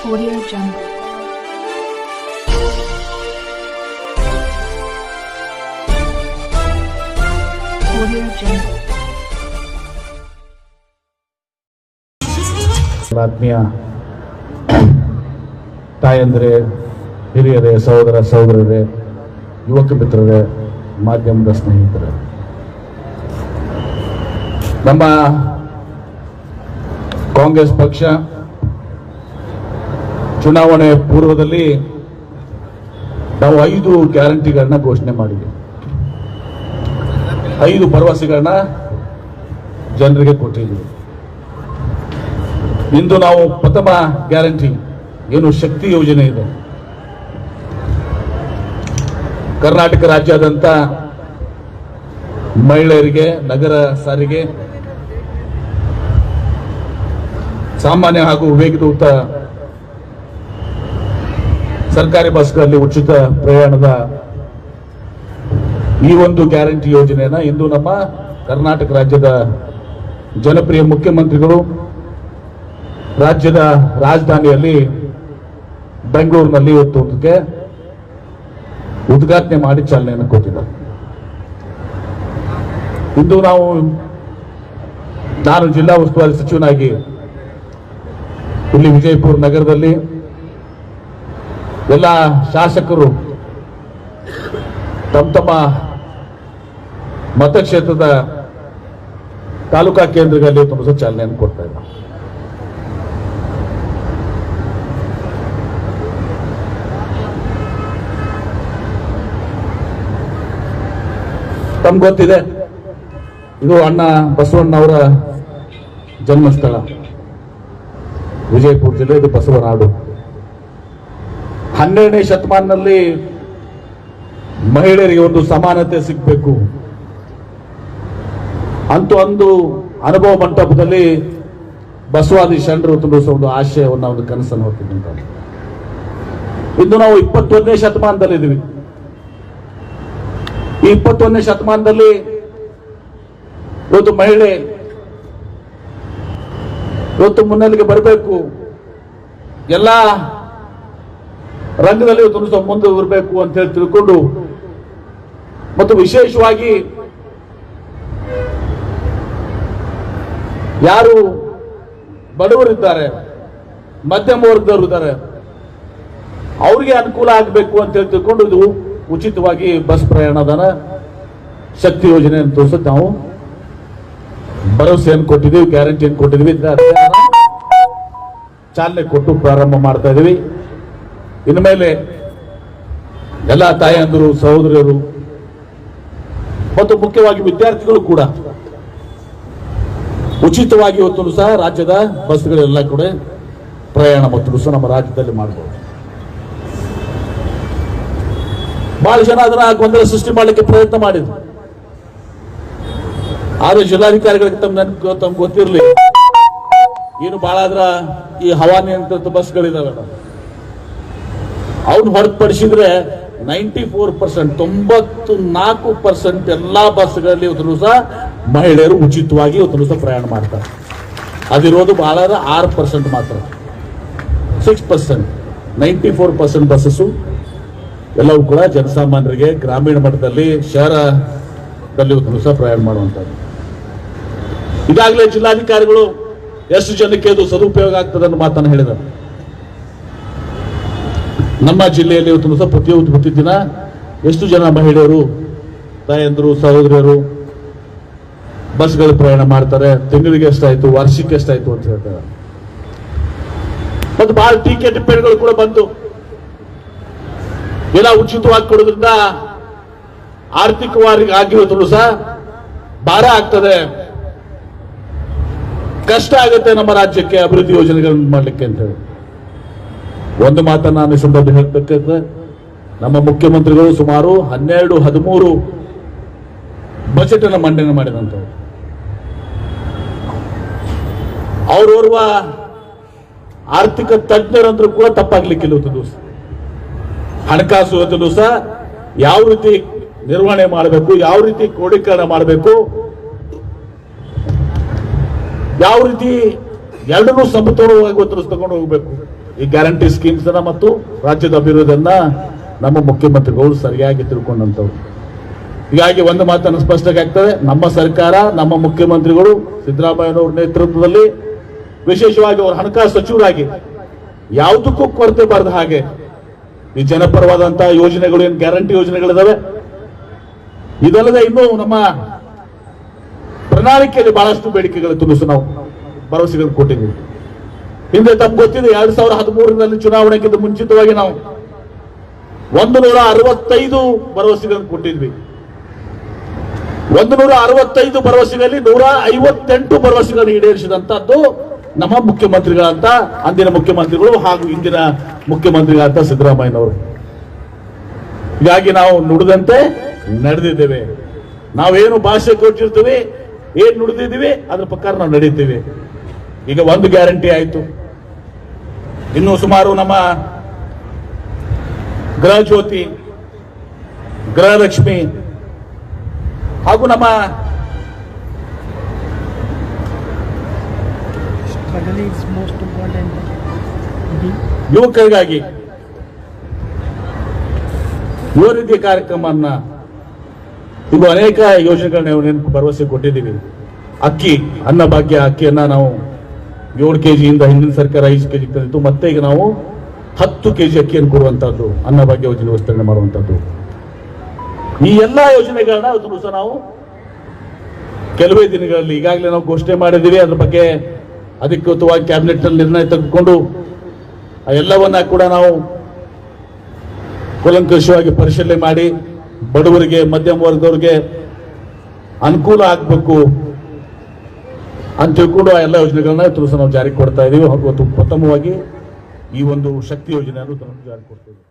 Audio Jungle. Audio Jungle. ಆತ್ಮೀಯ ತಾಯಂದಿರೇ, ಹಿರಿಯರೇ, ಸಹೋದರ ಸಹೋದರರೇ, ಯುವಕ ಮಿತ್ರರೇ, ಮಾಧ್ಯಮದ ಸ್ನೇಹಿತರೇ, ನಮ್ಮ ಕಾಂಗ್ರೆಸ್ ಪಕ್ಷ ಚುನಾವಣೆ ಪೂರ್ವದಲ್ಲಿ ನಾವು 5 ಗ್ಯಾರಂಟಿಗಳನ್ನ ಘೋಷಣೆ ಮಾಡಿದ್ವಿ. 5 ಭರವಸೆಗಳನ್ನ ಜನರಿಗೆ ಕೊಟ್ಟಿದ್ದೀವಿ. ಇಂದು ನಾವು ಪ್ರಥಮ ಗ್ಯಾರಂಟಿ ಏನು ಶಕ್ತಿ ಯೋಜನೆ ಇದೆ, ಕರ್ನಾಟಕ ರಾಜ್ಯಾದ್ಯಂತ ಮಹಿಳೆಯರಿಗೆ ನಗರ ಸಾರಿಗೆ, ಸಾಮಾನ್ಯ ಹಾಗೂ ವೇಗದೂತ ಸರ್ಕಾರಿ ಬಸ್ಗಳಲ್ಲಿ ಉಚಿತ ಪ್ರಯಾಣದ ಈ ಒಂದು ಗ್ಯಾರಂಟಿ ಯೋಜನೆಯನ್ನ ಇಂದು ನಮ್ಮ ಕರ್ನಾಟಕ ರಾಜ್ಯದ ಜನಪ್ರಿಯ ಮುಖ್ಯಮಂತ್ರಿಗಳು ರಾಜ್ಯದ ರಾಜಧಾನಿಯಲ್ಲಿ ಬೆಂಗಳೂರಿನಲ್ಲಿ ಇವತ್ತು ಉದ್ಘಾಟನೆ ಮಾಡಿ ಚಾಲನೆಯನ್ನು ಕೊಟ್ಟಿದ್ದಾರೆ. ಇಂದು ನಾನು ಜಿಲ್ಲಾ ಉಸ್ತುವಾರಿ ಸಚಿವನಾಗಿ ಇಲ್ಲಿ ವಿಜಯಪುರ ನಗರದಲ್ಲಿ ಎಲ್ಲ ಶಾಸಕರು ತಮ್ಮ ಮತಕ್ಷೇತ್ರದ ತಾಲೂಕಾ ಕೇಂದ್ರಗಳಲ್ಲಿ ತುಂಬ ಚಾಲನೆಯನ್ನು ಕೊಡ್ತಾ ಇದ್ದಾರೆ. ತಮ್ಗೆ ಗೊತ್ತಿದೆ, ಇದು ಅಣ್ಣ ಬಸವಣ್ಣವರ ಜನ್ಮಸ್ಥಳ ವಿಜಯಪುರ ಜಿಲ್ಲೆ, ಇದು ಬಸವನಾಡು. 12ನೇ ಶತಮಾನದಲ್ಲಿ ಮಹಿಳೆಯರಿಗೆ ಒಂದು ಸಮಾನತೆ ಸಿಗಬೇಕು ಅಂತೂ ಒಂದು ಅನುಭವ ಮಂಟಪದಲ್ಲಿ ಬಸವಾದಿ ಶರಣರು ತುಂಬಿಸುವ ಒಂದು ಆಶಯವನ್ನು, ಒಂದು ಕನಸನ್ನು ಹೊತ್ತಿದ್ದಂತ. ಇಂದು ನಾವು 21ನೇ ಶತಮಾನದಲ್ಲಿ ಇದ್ದೀವಿ. ಈ 21ನೇ ಶತಮಾನದಲ್ಲಿ ಇವತ್ತು ಮಹಿಳೆ ಇವತ್ತು ಮುನ್ನೆಲೆಗೆ ಬರಬೇಕು, ಎಲ್ಲ ರಂಗದಲ್ಲಿ ಇವತ್ತು ಮುಂದೆ ಬರಬೇಕು ಅಂತ ಹೇಳಿ ತಿಳ್ಕೊಂಡು, ಮತ್ತು ವಿಶೇಷವಾಗಿ ಯಾರು ಬಡವರಿದ್ದಾರೆ, ಮಧ್ಯಮ ವರ್ಗದವರು ಇದ್ದಾರೆ, ಅವ್ರಿಗೆ ಅನುಕೂಲ ಆಗಬೇಕು ಅಂತ ಹೇಳಿ ತಿಳ್ಕೊಂಡು ಇದು ಉಚಿತವಾಗಿ ಬಸ್ ಪ್ರಯಾಣದ ಶಕ್ತಿ ಯೋಜನೆ ಅಂತ ತೋರಿಸುತ್ತೆ. ನಾವು ಭರವಸೆಯನ್ನು ಕೊಟ್ಟಿದ್ದೀವಿ, ಗ್ಯಾರಂಟಿಯನ್ನು ಕೊಟ್ಟಿದ್ದೀವಿ, ಚಾಲನೆ ಕೊಟ್ಟು ಪ್ರಾರಂಭ ಮಾಡ್ತಾ ಇದ್ದೀವಿ. ಇನ್ನು ಮೇಲೆ ಎಲ್ಲ ತಾಯಂದಿರು, ಸಹೋದರಿಯರು ಮತ್ತು ಮುಖ್ಯವಾಗಿ ವಿದ್ಯಾರ್ಥಿಗಳು ಕೂಡ ಉಚಿತವಾಗಿ ಇವತ್ತು ಸಹ ರಾಜ್ಯದ ಬಸ್ಗಳೆಲ್ಲ ಕೂಡ ಪ್ರಯಾಣ ಮತ್ತು ಸಹ ನಮ್ಮ ರಾಜ್ಯದಲ್ಲಿ ಮಾಡಬಹುದು. ಬಹಳ ಜನ ಅದನ್ನ ಗೊಂದಲ ಸೃಷ್ಟಿ ಮಾಡಲಿಕ್ಕೆ ಪ್ರಯತ್ನ ಮಾಡಿದ್ರು. ಆದ್ರೆ ಜಿಲ್ಲಾಧಿಕಾರಿಗಳಿಗೆ ತಮ್ಗೆ ಗೊತ್ತಿರಲಿ, ಏನು ಬಹಳ ಆದ್ರ ಈ ಹವಾನಿಯಂತ್ರಿತ ಬಸ್ಗಳಿದಾವೆ, ಅವ್ನು ಹೊರತುಪಡಿಸಿದ್ರೆ 94% 94% ಎಲ್ಲಾ ಬಸ್ಗಳಲ್ಲಿ ಇವತ್ತು ಸಹ ಮಹಿಳೆಯರು ಉಚಿತವಾಗಿ ಇವತ್ತು ಸಹ ಪ್ರಯಾಣ ಮಾಡ್ತಾರೆ. ಅದಿರೋದು ಬಹಳ 6% ಮಾತ್ರ, 6%. 94% ಬಸ್ಸು ಎಲ್ಲವೂ ಕೂಡ ಜನಸಾಮಾನ್ಯರಿಗೆ ಗ್ರಾಮೀಣ ಮಟ್ಟದಲ್ಲಿ, ಶಹರದಲ್ಲಿ ಇವತ್ತು ಸಹ ಪ್ರಯಾಣ ಮಾಡುವಂಥದ್ದು. ಈಗಾಗಲೇ ಜಿಲ್ಲಾಧಿಕಾರಿಗಳು ಎಷ್ಟು ಜನಕ್ಕೆ ಅದು ಸದುಪಯೋಗ ಆಗ್ತದೆ ಅನ್ನೋ ಮಾತನ್ನು ಹೇಳಿದ್ದಾರೆ. ನಮ್ಮ ಜಿಲ್ಲೆಯಲ್ಲಿ ಇವತ್ತು ಸಹ ಪ್ರತಿದಿನ ಎಷ್ಟು ಜನ ಮಹಿಳೆಯರು, ತಾಯಂದಿರು, ಸಹೋದರಿಯರು ಬಸ್ಗಳು ಪ್ರಯಾಣ ಮಾಡ್ತಾರೆ, ತಿಂಗಳಿಗೆ ಎಷ್ಟಾಯ್ತು, ವಾರ್ಷಿಕ ಎಷ್ಟಾಯ್ತು ಅಂತ ಹೇಳ್ತಾರೆ. ಮತ್ತು ಬಹಳ ಟೀಕೆ ಟಿಪ್ಪಣಿಗಳು ಕೂಡ ಬಂತು. ಎಲ್ಲ ಉಚಿತವಾಗಿ ಕೊಡೋದ್ರಿಂದ ಆರ್ಥಿಕವಾಗಿ ಆಗಿರೋದು ಸಹ ಭಾರ ಆಗ್ತದೆ, ಕಷ್ಟ ಆಗುತ್ತೆ ನಮ್ಮ ರಾಜ್ಯಕ್ಕೆ ಅಭಿವೃದ್ಧಿ ಯೋಜನೆಗಳನ್ನು ಮಾಡಲಿಕ್ಕೆ ಅಂತ ಹೇಳಿ ಒಂದು ಮಾತನ್ನ ನಾನು ಈ ಸಂದರ್ಭ ಹೇಳಬೇಕಾದ್ರೆ, ನಮ್ಮ ಮುಖ್ಯಮಂತ್ರಿಗಳು ಸುಮಾರು 12-13 ಬಜೆಟ್ ಅನ್ನು ಮಂಡನೆ ಮಾಡಿದಂಥವ್ರು. ಅವರೋರ್ವ ಆರ್ಥಿಕ ತಜ್ಞರಂದ್ರೂ ಕೂಡ ತಪ್ಪಾಗ್ಲಿಕ್ಕಿಲ್ಲ. ಹಣಕಾಸು ಇವತ್ತು ಸಹ ಯಾವ ರೀತಿ ನಿರ್ವಹಣೆ ಮಾಡಬೇಕು, ಯಾವ ರೀತಿ ಕ್ರೋಢೀಕರಣ ಮಾಡಬೇಕು, ಯಾವ ರೀತಿ ಎರಡನ್ನೂ ಸಮತೋಲವಾಗಿ ತಗೊಂಡು ಹೋಗಬೇಕು, ಈ ಗ್ಯಾರಂಟಿ ಸ್ಕೀಮ್ಸ್ ಮತ್ತು ರಾಜ್ಯದ ಅಭಿವೃದ್ಧಿಯನ್ನ ನಮ್ಮ ಮುಖ್ಯಮಂತ್ರಿಗಳು ಸರಿಯಾಗಿ ತಿಳ್ಕೊಂಡಂತವ್ರು. ಹೀಗಾಗಿ ಒಂದು ಮಾತನ್ನು ಸ್ಪಷ್ಟವಾಗಿ ಆಗ್ತದೆ, ನಮ್ಮ ಸರ್ಕಾರ, ನಮ್ಮ ಮುಖ್ಯಮಂತ್ರಿಗಳು ಸಿದ್ದರಾಮಯ್ಯನವರ ನೇತೃತ್ವದಲ್ಲಿ, ವಿಶೇಷವಾಗಿ ಅವರು ಹಣಕಾಸು ಸಚಿವರಾಗಿ ಯಾವುದಕ್ಕೂ ಕೊರತೆ ಬಾರದ ಹಾಗೆ ಈ ಜನಪರವಾದಂತಹ ಯೋಜನೆಗಳು, ಏನು ಗ್ಯಾರಂಟಿ ಯೋಜನೆಗಳಿದಾವೆ, ಇದಲ್ಲದೆ ಇನ್ನೂ ನಮ್ಮ ಪ್ರಣಾಳಿಕೆಯಲ್ಲಿ ಬಹಳಷ್ಟು ಬೇಡಿಕೆಗಳಿತ್ತು. ನಾವು ಭರವಸೆಗಳನ್ನು ಕೊಟ್ಟಿದ್ದೀವಿ. ಹಿಂದೆ ತಮ್ಗೆ ಗೊತ್ತಿದೆ, 2013ರಲ್ಲಿ ಚುನಾವಣೆಗಿಂತ ಮುಂಚಿತವಾಗಿ ನಾವು 165 ಭರವಸೆಗಳನ್ನು ಕೊಟ್ಟಿದ್ವಿ. 165 ಭರವಸೆಗಳಲ್ಲಿ 158 ಭರವಸೆಗಳನ್ನು ಈಡೇರಿಸಿದಂತದ್ದು ನಮ್ಮ ಮುಖ್ಯಮಂತ್ರಿಗಳಂತ, ಅಂದಿನ ಮುಖ್ಯಮಂತ್ರಿಗಳು ಹಾಗೂ ಇಂದಿನ ಮುಖ್ಯಮಂತ್ರಿಗಳಂತ ಸಿದ್ದರಾಮಯ್ಯನವರು. ಹೀಗಾಗಿ ನಾವು ನುಡಿದಂತೆ ನಡೆದಿದ್ದೇವೆ. ನಾವೇನು ಭಾಷೆ ಕೊಟ್ಟಿರ್ತೀವಿ, ಏನ್ ನುಡಿದಿದ್ದೀವಿ ಅದ್ರ ಪ್ರಕಾರ ನಾವು ನಡೀತೀವಿ. ಈಗ ಒಂದು ಗ್ಯಾರಂಟಿ ಆಯ್ತು, ಇನ್ನು ಸುಮಾರು ನಮ್ಮ ಗೃಹ ಜ್ಯೋತಿ, ಗೃಹಲಕ್ಷ್ಮಿ ಹಾಗೂ ನಮ್ಮ ಯುವಕರಿಗಾಗಿ ಯುವ ನಿಧಿ ಕಾರ್ಯಕ್ರಮವನ್ನ, ಇದು ಅನೇಕ ಯೋಜನೆಗಳನ್ನ ಭರವಸೆ ಕೊಟ್ಟಿದ್ದೀವಿ. ಅಕ್ಕಿ, ಅನ್ನಭಾಗ್ಯ ಅಕ್ಕಿಯನ್ನ ನಾವು 7 ಕೆಜಿಯಿಂದ ಹಿಂದಿನ ಸರ್ಕಾರ 5 ಕೆಜಿ ತಂದಿತ್ತು. ಮತ್ತೆ ಈಗ ನಾವು 10 ಕೆಜಿ ಅಕ್ಕಿಯನ್ನು ಕೊಡುವಂತಹದ್ದು, ಅನ್ನಭಾಗ್ಯ ಯೋಜನೆ ವಿಸ್ತರಣೆ ಮಾಡುವಂತಹದ್ದು. ಈ ಎಲ್ಲಾ ಯೋಜನೆಗಳನ್ನ ಇವತ್ತು ಸಹ ನಾವು ಕೆಲವೇ ದಿನಗಳಲ್ಲಿ ಈಗಾಗಲೇ ನಾವು ಘೋಷಣೆ ಮಾಡಿದ್ದೀವಿ. ಅದ್ರ ಬಗ್ಗೆ ಅಧಿಕೃತವಾಗಿ ಕ್ಯಾಬಿನೆಟ್ ನಲ್ಲಿ ನಿರ್ಣಯ ತೆಗೆದುಕೊಂಡು ಆ ಎಲ್ಲವನ್ನ ಕೂಡ ನಾವು ಕೂಲಂಕಷವಾಗಿ ಪರಿಶೀಲನೆ ಮಾಡಿ ಬಡವರಿಗೆ, ಮಧ್ಯಮ ವರ್ಗದವರಿಗೆ ಅನುಕೂಲ ಆಗಬೇಕು ಅಂತ ತಿಳ್ಕೊಂಡು ಆ ಎಲ್ಲ ಯೋಜನೆಗಳನ್ನ ಇವತ್ತು ಸಹ ನಾವು ಜಾರಿಗೆ ಕೊಡ್ತಾ ಇದ್ದೀವಿ. ಹಾಗೂ ಪ್ರಥಮವಾಗಿ ಈ ಒಂದು ಶಕ್ತಿ ಯೋಜನೆಯನ್ನು ಜಾರಿಗೆ ಕೊಡ್ತಾ ಇದ್ದೀವಿ.